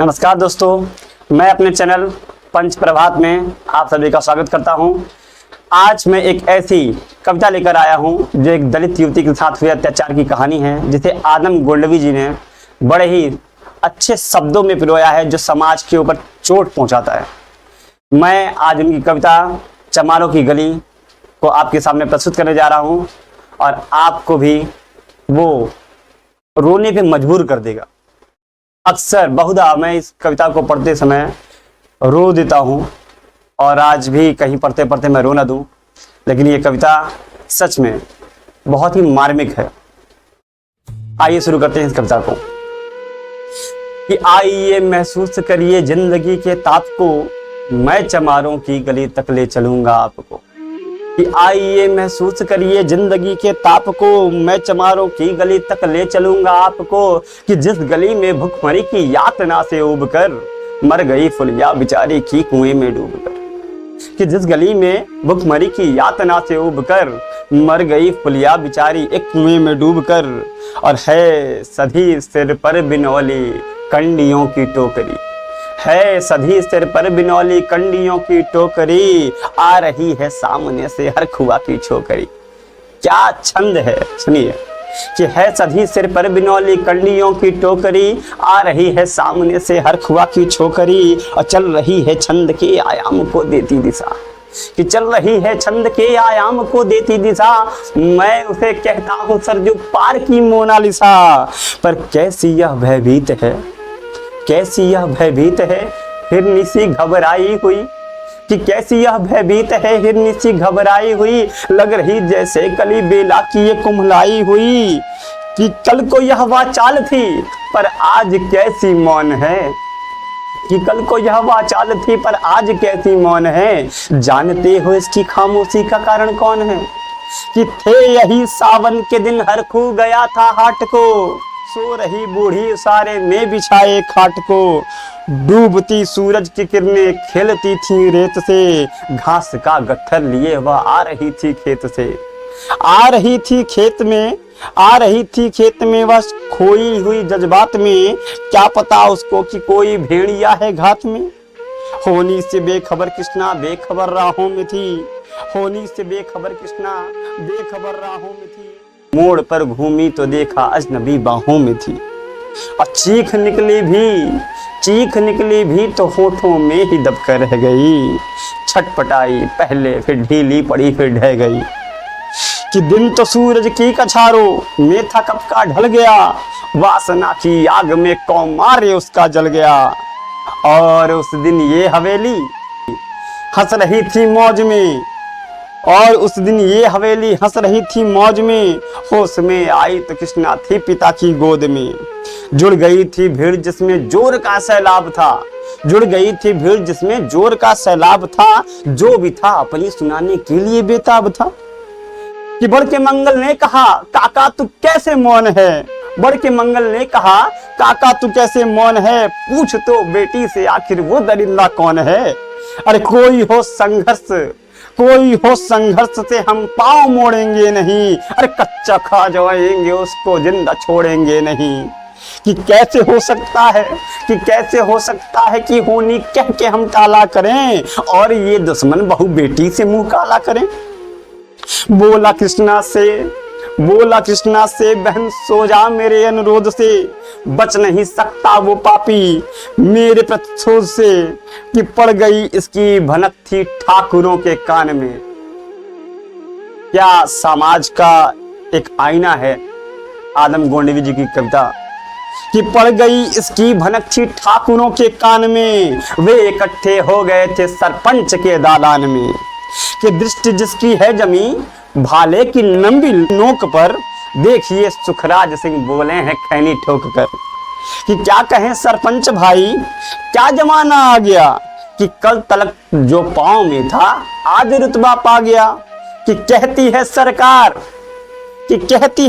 नमस्कार दोस्तों, मैं अपने चैनल पंच प्रभात में आप सभी का स्वागत करता हूं। आज मैं एक ऐसी कविता लेकर आया हूं जो एक दलित युवती के साथ हुए अत्याचार की कहानी है, जिसे आदम गोंडवी जी ने बड़े ही अच्छे शब्दों में पिरोया है, जो समाज के ऊपर चोट पहुंचाता है। मैं आज उनकी कविता चमारों की गली को आपके सामने प्रस्तुत करने जा रहा हूं और आपको भी वो रोने पे मजबूर कर देगा। अक्सर बहुधा मैं इस कविता को पढ़ते समय रो देता हूँ और आज भी कहीं पढ़ते पढ़ते मैं रो ना दूँ, लेकिन ये कविता सच में बहुत ही मार्मिक है। आइए शुरू करते हैं इस कविता को। कि आइए महसूस करिए जिंदगी के ताप को, मैं चमारों की गली तक ले चलूंगा आपको। कि आइए महसूस करिए जिंदगी के ताप को, मैं चमारों की गली तक ले चलूंगा आपको। कि जिस गली में भुखमरी की यातना से उब कर मर गई फुलिया बिचारी की कुएं में डूब कर। कि जिस गली में भुखमरी की यातना से उब कर मर गई फुलिया बिचारी एक कुएं में डूब कर। और है सधी सिर पर बिनौली कंडियों की टोकरी, है सधी सिर पर बिनौली कंडियों की टोकरी, आ रही है सामने से हर खुआ की छोकरी। क्या छंद है, सुनिए। कि है सधी सिर पर बिनौली कंडियों की टोकरी, आ रही है सामने से हर खुआ की छोकरी। और चल रही है छंद के आयाम को देती दिशा, कि चल रही है छंद के आयाम को देती दिशा। मैं उसे कहता हूँ सरजू पार की मोनालिसा। पर कैसी यह भयभीत है, कैसी यह भयभीत है हिरनी सी घबराई हुई। कि कैसी यह भयभीत है हिरनी सी घबराई हुई, लग रही जैसे कली बेला की ये कुम्हलाई हुई। कि कल को यह वाचाल थी पर आज कैसी मौन है, कि कल को यह वाचाल थी पर आज कैसी मौन है। जानते हो इसकी खामोशी का कारण कौन है। कि थे यही सावन के दिन हर खू गया था हाट को, सो रही बूढ़ी उसारे में बिछाए खाट को। डूबती सूरज की किरणें खेलती थी रेत से, घास का गट्ठर लिए वह आ रही थी खेत से। आ रही थी खेत में, आ रही थी खेत में वह खोई हुई जज्बात में। क्या पता उसको कि कोई भेड़िया है घात में। होनी से बेखबर कृष्णा बेखबर राहों में थी, होनी से बेखबर कृष्णा बेखबर राहों में थी। मोड़ पर घूमी तो देखा अजनबी बाहों में थी। और चीख निकली भी तो होठों में ही दबकर रह गई। छटपटाई पहले फिर ढीली पड़ी फिर ढह गई। कि दिन तो सूरज की कछारों में था कब का ढल गया, वासना की आग में कौमारे उसका जल गया। और उस दिन ये हवेली हंस रही थी मौज में, और उस दिन ये हवेली हंस रही थी मौज में। होश में आई तो कृष्णा थी पिता की गोद में। जुड़ गई थी भीड़ जिसमें जोर का सैलाब था, जुड़ गई थी भीड़ जिसमें जोर का सैलाब था। जो भी था अपनी सुनाने के लिए बेताब था। कि बढ़ के मंगल ने कहा काका तू कैसे मौन है, बढ़ के मंगल ने कहा काका तू कैसे मौन है। पूछ तो बेटी से आखिर वो दरिंदा कौन है। अरे कोई हो संघर्ष से हम पांव मोड़ेंगे नहीं, अरे कच्चा खा जाएंगे उसको जिंदा छोड़ेंगे नहीं। कि कैसे हो सकता है, कि कैसे हो सकता है कि होनी कह के हम टाला करें, और ये दुश्मन बहू बेटी से मुंह काला करें। बोला कृष्णा से बहन सो जा मेरे अनुरोध से, बच नहीं सकता वो पापी मेरे प्रतिशोध से। कि पड़ गई इसकी भनक थी ठाकुरों के कान में। क्या समाज का एक आईना है आदम गोंडवी जी की कविता। कि पड़ गई इसकी भनक थी ठाकुरों के कान में, वे इकट्ठे हो गए थे सरपंच के दालान में। कि दृष्टि जिसकी है जमी भाले की लंबी नोक पर, देखिए सुखराज सिंह बोले हैं खैनी ठोक कर। कि क्या कहें सरपंच भाई क्या जमाना आ गया, कि कल तलक जो पांव में था आज रुतबा पा गया। कि कहती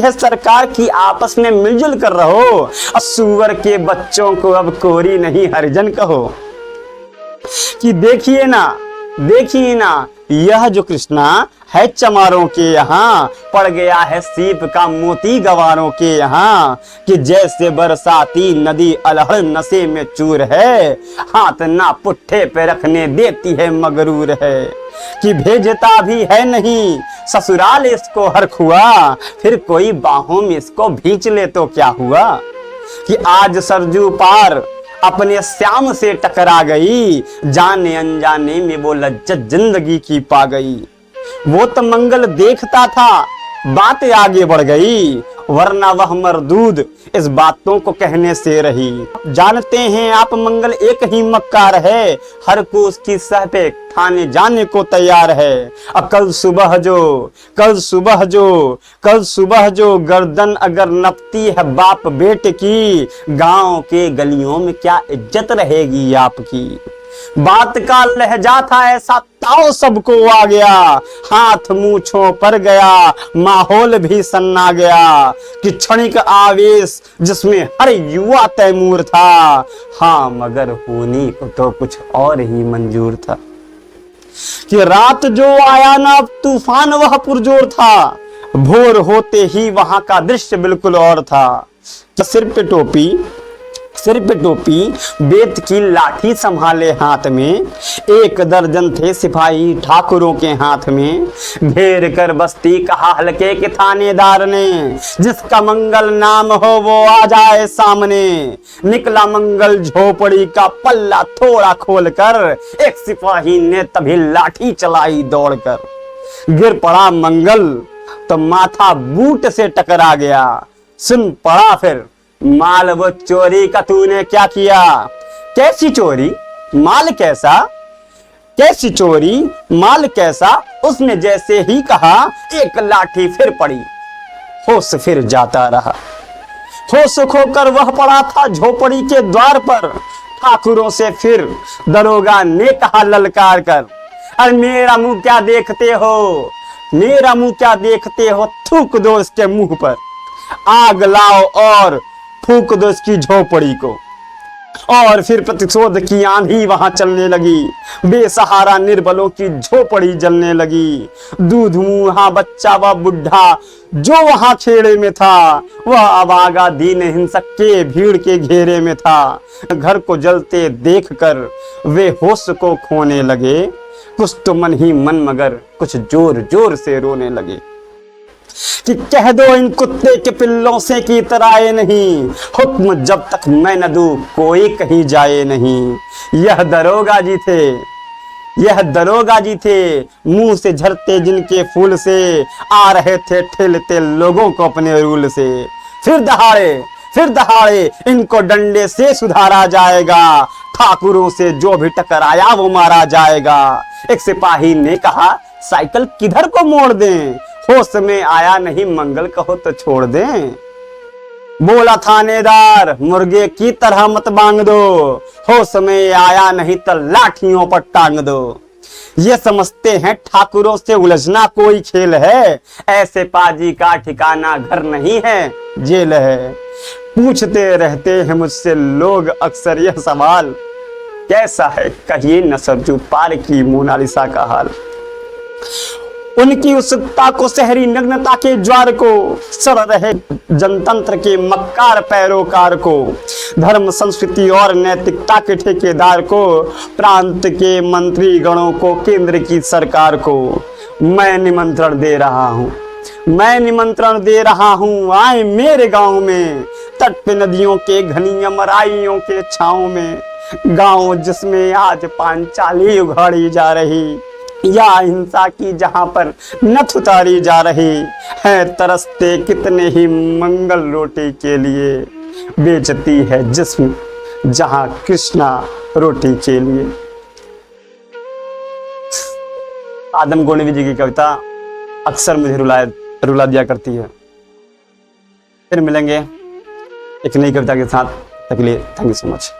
है सरकार कि आपस में मिलजुल कर रहो, सुअर के बच्चों को अब कोरी नहीं हरिजन कहो। कि देखिए ना यह जो कृष्णा है चमारों के यहाँ, पड़ गया है सीप का मोती गवारों के यहाँ। कि जैसे बरसाती नदी अलहड़ नशे में चूर है, हाथ ना पुट्ठे पे रखने देती है मगरूर है। कि भेजता भी है नहीं ससुराल इसको हर खुआ, फिर कोई बाहों में इसको भींच ले तो क्या हुआ। कि आज सरजू पार अपने श्याम से टकरा गई, जाने अनजाने में वो लज्जत जिंदगी की पा गई। वो तो मंगल देखता था, बातें आगे बढ़ गई, वरना वह मरदूद इस बातों को कहने से रही। जानते हैं आप मंगल एक ही मक्कार है, हर को उसकी सह पे खाने जाने को तैयार है। अब कल सुबह जो गर्दन अगर नपती है बाप बेटे की, गांव के गलियों में क्या इज्जत रहेगी आपकी। बात का लहजा था ऐसा ताव सबको आ गया, हाथ मूंछों पर गया, माहौल भी सन्ना गया। कि क्षणिक आवेश जिसमें हर युवा तैमूर था, हाँ मगर होने को तो कुछ और ही मंजूर था। कि रात जो आया ना तूफान वह पुरजोर था, भोर होते ही वहां का दृश्य बिल्कुल और था। सिर पे टोपी बेत की लाठी संभाले हाथ में, 1 दर्जन थे सिपाही ठाकुरों के हाथ में। घेर कर बस्ती कहा हल्के के थानेदार ने, जिसका मंगल नाम हो वो आ जाए सामने। निकला मंगल झोपड़ी का पल्ला थोड़ा खोलकर, एक सिपाही ने तभी लाठी चलाई दौड़कर। गिर पड़ा मंगल तो माथा बूट से टकरा गया, सुन पड़ा फिर माल वो चोरी का तूने क्या किया। कैसी चोरी माल कैसा, कैसी चोरी माल कैसा, उसने जैसे ही कहा 1 लाठी फिर पड़ी। होश फिर जाता रहा, होश खोकर वह पड़ा था झोपड़ी के द्वार पर। ठाकुरों से फिर दरोगा ने कहा ललकार कर, अरे मेरा मुंह क्या देखते हो, मेरा मुंह क्या देखते हो, थूक दो इसके मुंह पर। आग लाओ और फूक दो इसकी झोपड़ी को। और फिर प्रतिशोध की आंधी वहां चलने लगी, बेसहारा निर्बलों की झोपड़ी जलने लगी। दूध मुंहा बच्चा व बुढ़ा जो वहां खेड़े में था, वह अभागा दीन हिंसक के भीड़ के घेरे में था। घर को जलते देखकर वे होश को खोने लगे, कुछ तो मन ही मन मगर कुछ जोर जोर से रोने लगे। कि कह दो इन कुत्ते के पिल्लों से की तराए नहीं, हुक्म जब तक मैं न दूं कोई कहीं जाए नहीं। यह दरोगा जी थे मुंह से झरते जिनके फूल से, आ रहे थे ठेलते लोगों को अपने रूल से। फिर दहाड़े इनको डंडे से सुधारा जाएगा, ठाकुरों से जो भी टकराया वो मारा जाएगा। एक सिपाही ने कहा साइकिल किधर को मोड़ दें, होश में आया नहीं मंगल कहो तो छोड़ दें। बोला थानेदार मुर्गे की तरह मत बांग दो, होश में आया नहीं तो लाठियों पर टांग दो। ये समझते हैं ठाकुरों से उलझना कोई खेल है, ऐसे पाजी का ठिकाना घर नहीं है जेल है। पूछते रहते हैं मुझसे लोग अक्सर यह सवाल, कैसा है कहिए न सरजू पार की मोनालिसा का हाल। उनकी उत्सुकता को शहरी नग्नता के ज्वार को, सड़ रहे जनतंत्र के मक्कार पैरोकार को, धर्म संस्कृति और नैतिकता के ठेकेदार को, प्रांत के मंत्री गणों को, केंद्र की सरकार को मैं निमंत्रण दे रहा हूँ आए मेरे गांव में। तट पे नदियों के घनी अमराइयों के छांव में, गांव जिसमें आज पांचाली उघाड़ी जा रही, या हिंसा की जहां पर नथ उतारी जा रही है। तरसते कितने ही मंगल रोटी के लिए, बेचती है जिस्म जहां कृष्णा रोटी के लिए। आदम गोंडवी जी की कविता अक्सर मुझे रुला दिया करती है। फिर मिलेंगे एक नई कविता के साथ, तक के लिए थैंक यू सो मच।